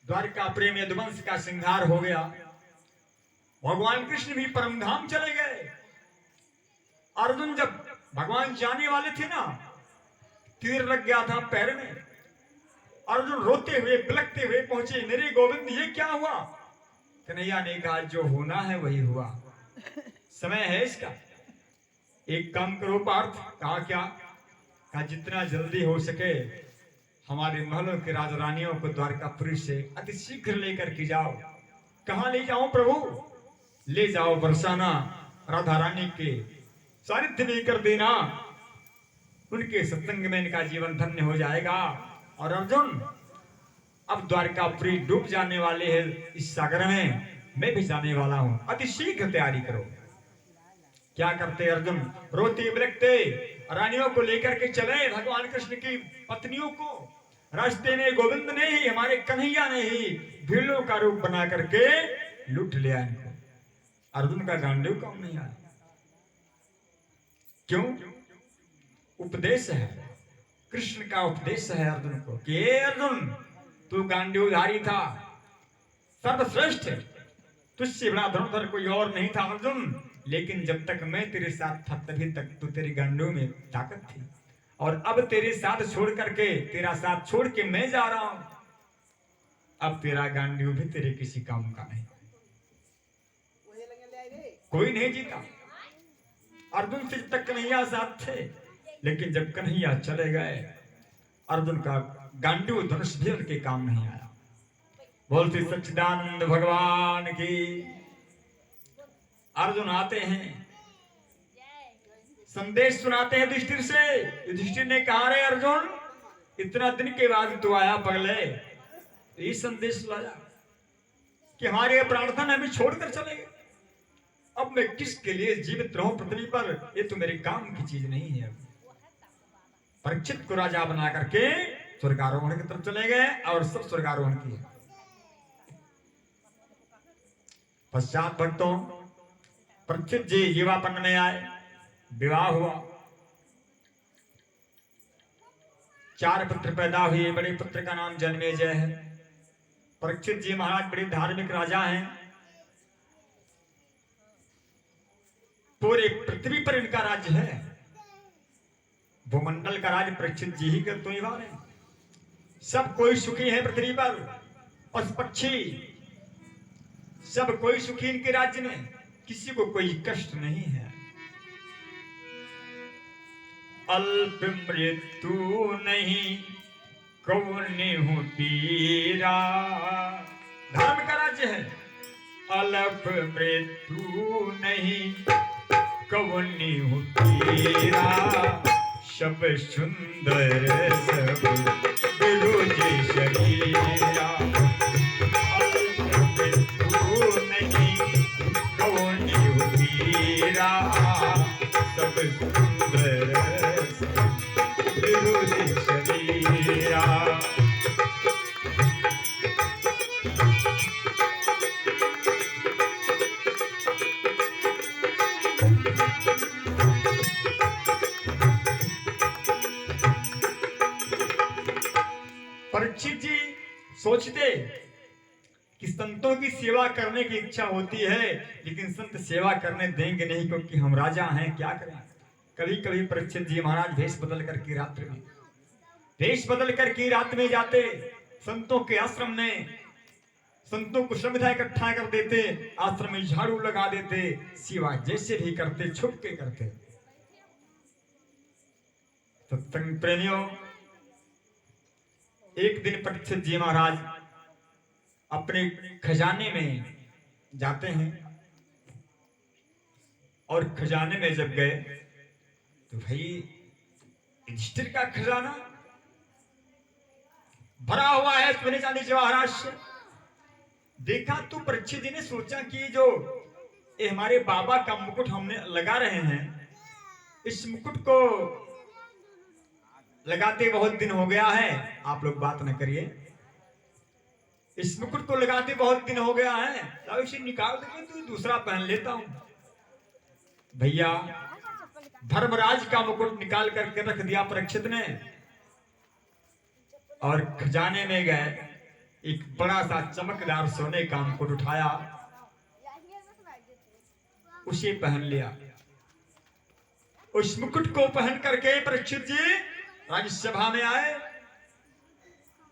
द्वारकापुरी में यदुवंश का संहार हो गया। भगवान कृष्ण भी परम धाम चले गए। अर्जुन जब भगवान जाने वाले थे ना, तीर लग गया था पैर में। अर्जुन रोते हुए बिलखते हुए पहुंचे, मेरे गोविंद ये क्या हुआ? कन्हैया ने कहा जो होना है वही हुआ, समय है इसका। एक काम करो पार्थ। कहा क्या? कहा जितना जल्दी हो सके हमारे महलों के राजा रानियों को द्वारकापुरी से अति शीघ्र लेकर के जाओ। कहां ले जाओ प्रभु? ले जाओ बरसाना, राधा रानी के सानिध्य में कर देना, उनके सत्संग में इनका जीवन धन्य हो जाएगा। और अर्जुन अब द्वारकापुरी डूब जाने वाले हैं इस सागर में, मैं भी जाने वाला हूं, अति शीघ्र तैयारी करो। क्या करते अर्जुन? रोते बिलखते रानियों को लेकर के चले, भगवान कृष्ण की पत्नियों को। रास्ते में गोविंद ने ही, हमारे कन्हैया ने ही भीड़ों का रूप बना करके लूट लिया इनको। अर्जुन का गांडीव काम नहीं आया। क्यों? उपदेश है, कृष्ण का उपदेश है अर्जुन को कि अर्जुन तू गांडीवधारी था, सर्वश्रेष्ठ, तुझसे बड़ा धनुर्धर कोई और नहीं था अर्जुन। लेकिन जब तक मैं तेरे साथ था तभी तक तो तेरी गांडीव में ताकत थी, और अब तेरे साथ छोड़ करके, तेरा साथ छोड़ के मैं जा रहा हूं, अब तेरा गांडीव भी तेरे किसी काम का नहीं। कोई नहीं जीता अर्जुन से तक कन्हैया साथ थे, लेकिन जब कन्हैया चले गए अर्जुन का गांडीव धनुष भी उनके काम नहीं आया। बोलते सच्चिदानंद भगवान की। अर्जुन आते हैं, संदेश सुनाते हैं युधिष्ठिर से। युधिष्ठिर ने कहा रे अर्जुन, इतना दिन के बाद तू आया पगले, ये संदेश लाया कि हमारे प्रार्थना हमें छोड़कर चले गए। अब मैं किसके लिए जीवित रहूं पृथ्वी पर? ये तो मेरे काम की चीज नहीं है। परीक्षित को राजा बना करके स्वर्गारोहण की तरफ चले गए और सब स्वर्गारोहण किए। पश्चात भक्तों परीक्षित जी जीवापन्न में आए, विवाह हुआ, 4 पुत्र पैदा हुए। बड़े पुत्र का नाम जन्मेजय है। परीक्षित जी महाराज बड़े धार्मिक राजा हैं, पूरे पृथ्वी पर इनका राज्य है। भूमंडल का राज्य परीक्षित जी ही करते वाले। सब कोई सुखी है पृथ्वी पर, पशु पक्षी सब कोई सुखी इनके राज्य में, किसी को कोई कष्ट नहीं है। अल्प मृत्यु नहीं कौने हूं तीरा, धर्म का राज्य है। अल्प मृत्यु नहीं कौने हूं तीरा, सब सुंदर सब बिरुजे शरीरा। अल्प मृत्यु नहीं कौने हूं तीरा, सब सुंदर बिरुजे शरीरा। परीक्षित जी सोचते कि संतों की सेवा करने की इच्छा होती है, लेकिन संत सेवा करने देंगे नहीं क्योंकि हम राजा हैं, क्या करें। कभी कभी परीक्षित जी महाराज भेष बदल करके रात्रि में, भेष बदल करके रात में जाते संतों के आश्रम में, संतों को श्रद्धा इकट्ठा कर देते, आश्रम में झाड़ू लगा देते, सेवा जैसे भी करते छुप के करते। सत्संग प्रेमियों, एक दिन परीक्षित जी महाराज अपने खजाने में जाते हैं, और खजाने में जब गए तो भाई युधिष्ठिर का खजाना भरा हुआ है सोने चांदी जवाहरात से। देखा तो परीक्षित जी ने सोचा कि जो ये हमारे बाबा का मुकुट हमने लगा रहे हैं, इस मुकुट को लगाते बहुत दिन हो गया है, आप लोग बात न करिए, इस मुकुट को लगाते बहुत दिन हो गया है, तो इसे निकाल देंगे तो दूसरा पहन लेता हूं। भैया धर्मराज का मुकुट निकाल करके रख दिया परीक्षित ने, और खजाने में गए एक बड़ा सा चमकदार सोने का मुकुट उठाया, उसे पहन लिया। उस मुकुट को पहन करके परीक्षित जी राज्यसभा में आए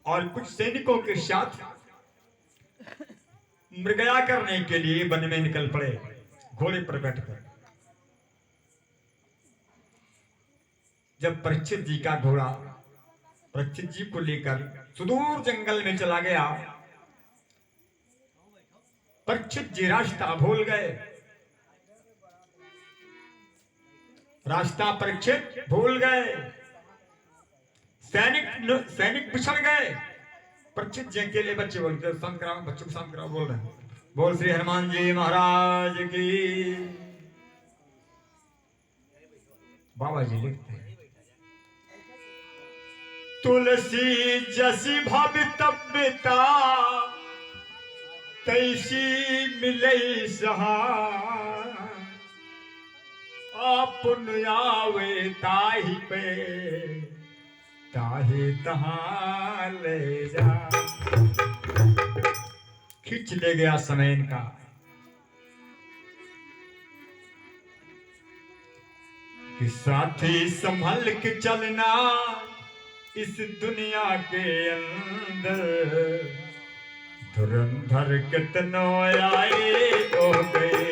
और कुछ सैनिकों के साथ मृगया करने के लिए वन में निकल पड़े, घोड़े पर बैठकर। जब परीक्षित जी का घोड़ा परीक्षित जी को लेकर सुदूर जंगल में चला गया, परीक्षित जी रास्ता भूल गए। रास्ता परीक्षित भूल गए, सैनिक पिछड़ गए। परीक्षित जी के लिए बच्चे बोलते, शांत कराओ, बच्चों को शांत कराओ, बोल रहे हैं। बोल श्री हनुमान जी महाराज की। बाबा जी लिखते हैं, तुलसी जसी भवितव्यता तैसी मिले सहाय, आपन आवे ताही पे ताहे तहां ले जा। खींच ले गया समय इनका। कि साथी संभल के चलना इस दुनिया के अंदर, धुरंधर कितनो आए हो गए,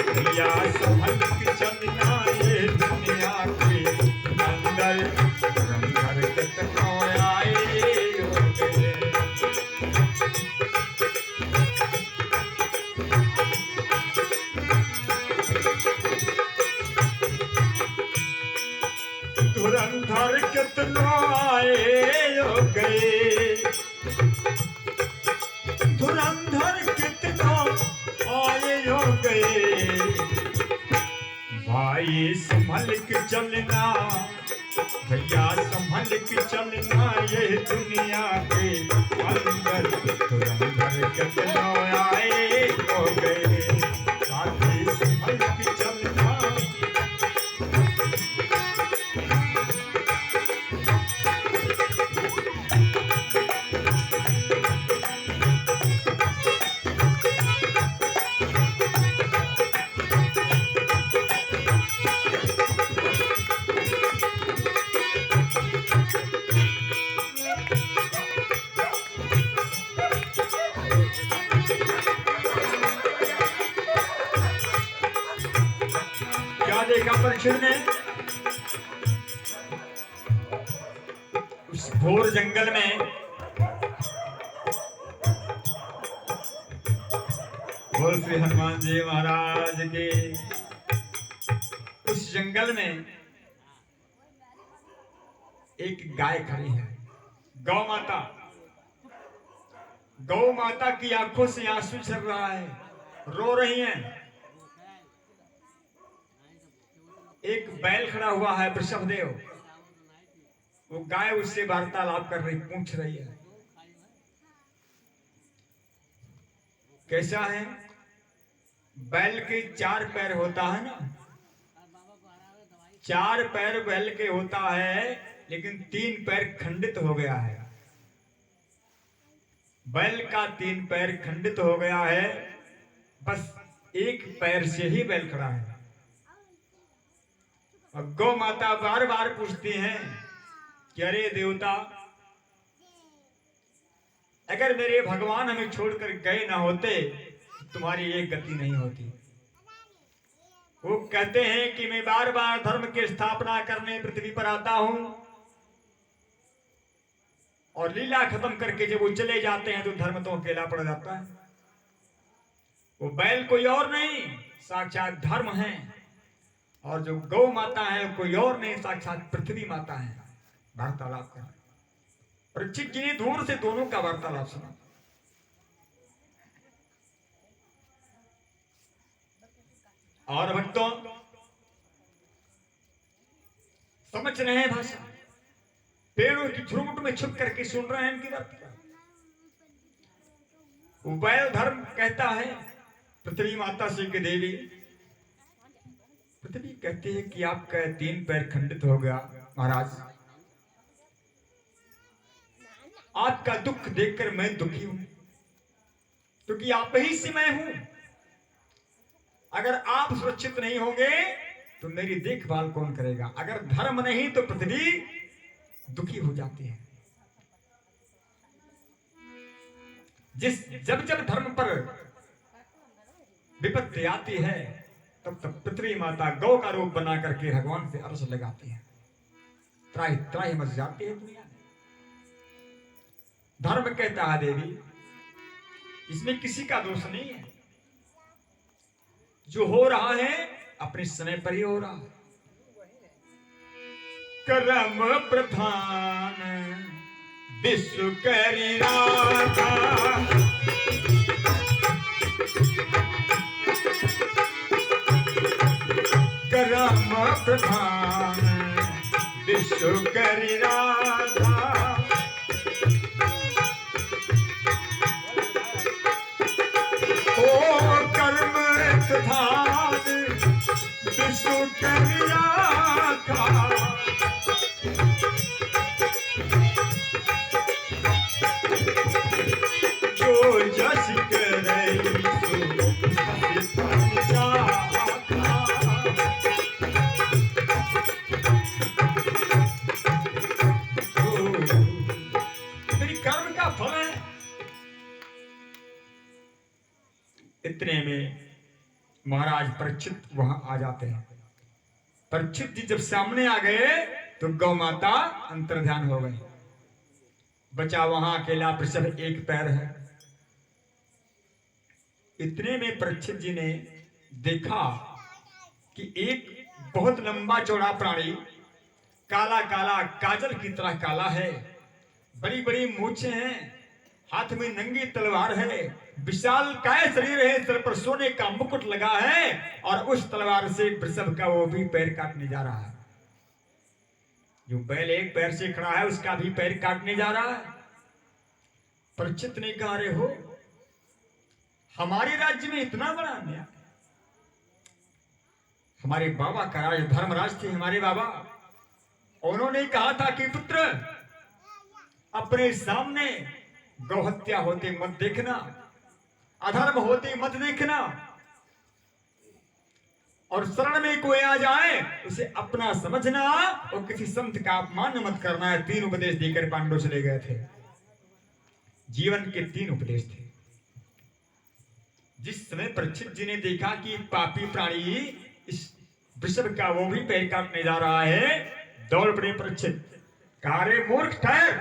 भैया संभल के चलना ये दुनिया के अंदर, धुरंधर कितनो आए हो गए। धुरंधर कितनो आए हो गए, धुरंधर कितनो आए हो गए, भाई संभल के चलना, भैया संभल के चलना ये दुनिया के अंदर, धुरंधर कितनो आए हो गए, साथी संभल के चलना। देखा परीक्षित ने उस घोर जंगल में, बोल श्री हनुमान जी महाराज के। उस जंगल में एक गाय खड़ी है, गौ माता। गौ माता की आंखों से आंसू झर रहा है, रो रही हैं। एक बैल खड़ा हुआ है वृषभदेव, वो गाय उससे वार्तालाप कर रही, पूछ रही है कैसा है। बैल के 4 पैर होता है ना, 4 पैर बैल के होता है, लेकिन 3 पैर खंडित हो गया है। बैल का 3 पैर खंडित हो गया है, बस 1 पैर से ही बैल खड़ा है। और गौ माता बार बार पूछती हैं कि अरे देवता, अगर मेरे भगवान हमें छोड़कर गए ना होते तो तुम्हारी एक गति नहीं होती। वो कहते हैं कि मैं बार बार धर्म की स्थापना करने पृथ्वी पर आता हूं, और लीला खत्म करके जब वो चले जाते हैं तो धर्म तो अकेला पड़ जाता है। वो बैल कोई और नहीं, साक्षात धर्म है, और जो गौ माता है कोई और नहीं, साक्षात पृथ्वी माता है। वार्तालाप कर परीक्षित जी ने दूर से दोनों का वार्तालाप सुना। और भक्तों समझ रहे हैं भाषा, पेड़ों की झुरमुट में छुप करके सुन रहे हैं इनकी वार्ता। बैल धर्म कहता है पृथ्वी माता से कि देवी, पृथ्वी कहती है कि आपका 3 पैर खंडित हो गया महाराज, आपका दुख देखकर मैं दुखी हूं, क्योंकि आप ही से मैं हूं। अगर आप सुरक्षित नहीं होंगे तो मेरी देखभाल कौन करेगा? अगर धर्म नहीं तो पृथ्वी दुखी हो जाती है। जब जब धर्म पर विपत्ति आती है तब तब पृथ्वी माता गौ का रूप बना करके भगवान से अर्ज लगाती है, त्राही त्राही मच जाती है दुनिया में। धर्म कहता है देवी इसमें किसी का दोष नहीं है, जो हो रहा है अपने समय पर ही हो रहा है। कर्म प्रधान विश्व करी राधा, कर्म प्रधान विश्व करी राधा, विश्व करी राधा। जो यश करे मेरी कर्म का फल है। इतने में महाराज परीक्षित वहां आ जाते हैं। परीक्षित जी जब सामने आ गए तो गौ माता अंतर्ध्यान हो गई। बचा वहां अकेला वृषभ, एक पैर है। इतने में परीक्षित जी ने देखा कि एक बहुत लंबा चौड़ा प्राणी, काला काला काजल की तरह काला है, बड़ी बड़ी मूछें हैं, हाथ में नंगी तलवार है, विशाल काय शरीर है, सिर पर सोने का मुकुट लगा है और उस तलवार से वृषभ का वो भी पैर काटने जा रहा है। जो बैल एक पैर से खड़ा है उसका भी पैर काटने जा रहा है। परीक्षित ने कहा, रे हो, हमारे राज्य में इतना बड़ा अन्याय। हमारे बाबा का राज धर्मराज थे, हमारे बाबा, उन्होंने कहा था कि पुत्र अपने सामने गौहत्या होते मत देखना, अधर्म होते मत देखना, और शरण में कोई आ जाए उसे अपना समझना और किसी संत का अपमान मत करना है। 3 उपदेश देकर पांडव चले गए थे। जीवन के 3 उपदेश थे। जिस समय परीक्षित जी ने देखा कि पापी प्राणी इस वृषभ का वो भी पैर काटने जा रहा है, दौड़ पड़े परीक्षित। कहा, रे मूर्ख ठहर,